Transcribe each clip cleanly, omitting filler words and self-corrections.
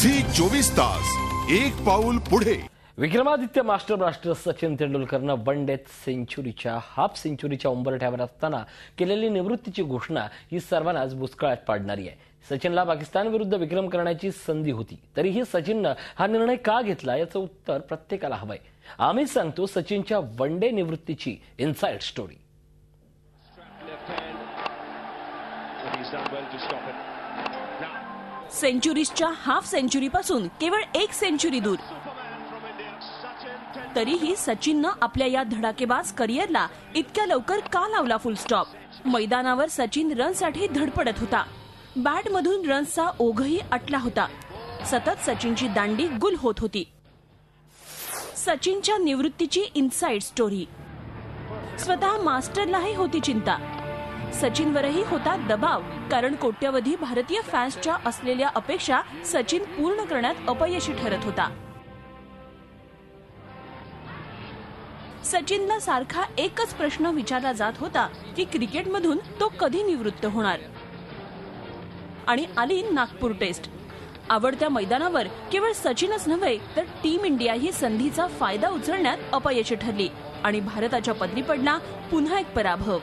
Zee 24 Taas एक पाऊल पुढे। विक्रमादित्य मास्टर ब्लास्टर सचिन तेंडुलकरनं वन डेत सेंचुरीच्या हाफ सेंचुरीच्या उंबरठ्यावर असताना केलेली निवृत्तीची घोषणा ही सर्वांनाच बुचकळ्यात पाडणारी आहे। सचिनला पाकिस्तान विरुद्ध विक्रम करण्याची संधी होती, तरीही सचिननं हा निर्णय का घेतला याचं उत्तर प्रत्येकाला हवंय। आम्ही सांगतो सचिनच्या वन डे निवृत्तीची इनसाइड स्टोरी। सेंचुरीजच्या हाफ सेंचुरीपासून केवळ एक सेंचुरी दूर, तरीही सचिननं आपल्या या धडाकेबाज करिअरला इतक्या लवकर का लावला फुल स्टॉप? मैदानावर सचिन रनसाठी धडपडत होता, बॅटमधून रन्सचा ओघही अटला होता, सतत सचिनची दांडी गुल होत होती। सचिनच्या निवृत्तीची इनसाइड स्टोरी। स्वतः मास्टरलाही होती चिंता, सचिनवरही होता दबाव, कारण कोट्यवधी भारतीय फॅन्सच्या असलेल्या अपेक्षा सचिन पूर्ण करण्यात अपयशी ठरत होता। सचिनला सारखा एकच प्रश्न विचारला जात होता की क्रिकेटमधून तो कधी निवृत्त होणार। आणि आली नागपूर टेस्ट। आवडत्या मैदानावर केवळ सचिनच नव्हे तर टीम इंडिया ही संधीचा फायदा उचलण्यात अपयशी ठरली आणि भारताच्या पदरी पडला पुन्हा एक पराभव।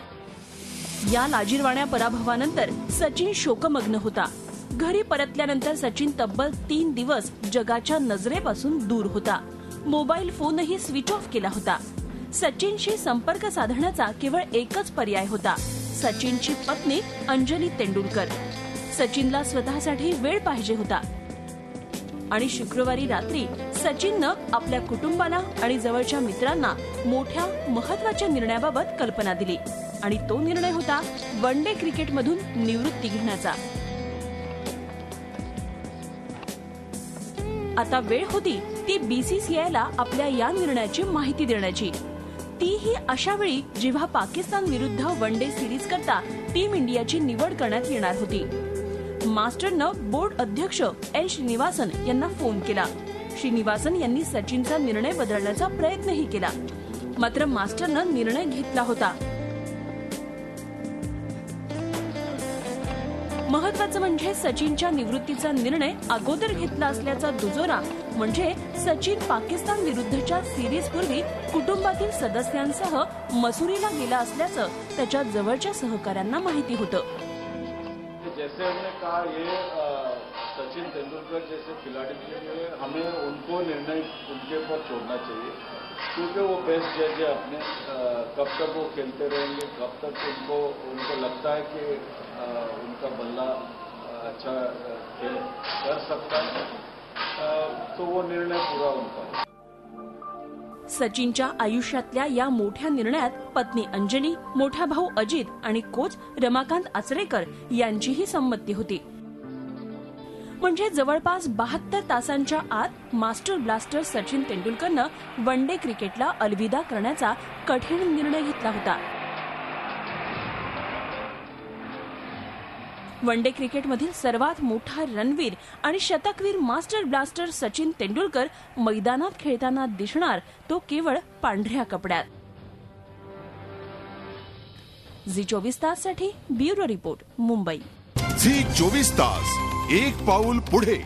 या लाजिरवाण्या पराभवानंतर सचिन शोकमग्न होता। घरी परतल्यानंतर सचिन तब्बल 3 दिवस जगाच्या नजरेपासून दूर होता। मोबाईल फोनही स्विच ऑफ केला होता। सचिनशी संपर्क साधण्याचा केवळ एकच पर्याय होता, सचिनची पत्नी अंजली तेंडुलकर। सचिनला स्वतःसाठी वेळ पाहिजे होता आणि शुक्रवारी रात्री सचिननं आपल्या कुटुंबाला आणि जवळच्या मित्रांना मोठ्या महत्त्वाच्या निर्णयाबाबत कल्पना दिली आणि तो निर्णय होता वन डे क्रिकेटमधून निवृत्ती घेण्याचा। आता वेळ होती ती बीसीसीआयला आपल्या या निर्णयाची माहिती देण्याची, तीही अशा वेळी जेव्हा पाकिस्तान विरुद्ध वन डे सिरीज करता टीम इंडियाची निवड करण्यात येणार होती। मास्टरनं बोर्ड अध्यक्ष एल श्रीनिवासन यांना फोन केला। श्रीनिवासन यांनी सचिनचा निर्णय बदलण्याचा प्रयत्नही केला, मात्र मास्टरनं निर्णय घेतला होता। महत्वाचं म्हणजे सचिनच्या निवृत्तीचा निर्णय अगोदर घेतला असल्याचा दुजोरा म्हणजे सचिन पाकिस्तान विरुद्धच्या सिरीज पूर्वी कुटुंबातील सदस्यांसह मसुरीला गेला असल्याचं त्याच्या जवळच्या सहकाऱ्यांना माहिती होतं। जैसे हमने कहा, ये सचिन तेंदुलकर जैसे खिलाड़ी के लिए हमें उनको निर्णय उनके ऊपर छोड़ना चाहिए, क्योंकि वो बेस्ट जज है अपने। कब तक वो खेलते रहेंगे, कब तक उनको लगता है कि उनका बल्ला अच्छा खेल कर सकता है, तो वो निर्णय पूरा उनका। सचिनच्या आयुष्यातल्या या मोठ्या निर्णयात पत्नी अंजली, मोठा भाऊ अजित आणि कोच रमाकांत आचरेकर यांचीही संमती होती। म्हणजे जवळपास 72 तासांच्या आत मास्टर ब्लास्टर सचिन तेंडुलकरनं वन डे क्रिकेटला अलविदा करण्याचा कठीण निर्णय घेतला होता। वन डे क्रिकेटमधील सर्वात मोठा रणवीर आणि शतकवीर मास्टर ब्लास्टर सचिन तेंडुलकर मैदानात खेळताना दिसणार तो केवळ पांढऱ्या कपड्यात। झी 24 ताससाठी ब्युरो रिपोर्ट, मुंबई। झी 24 तास एक पाऊल पुढे।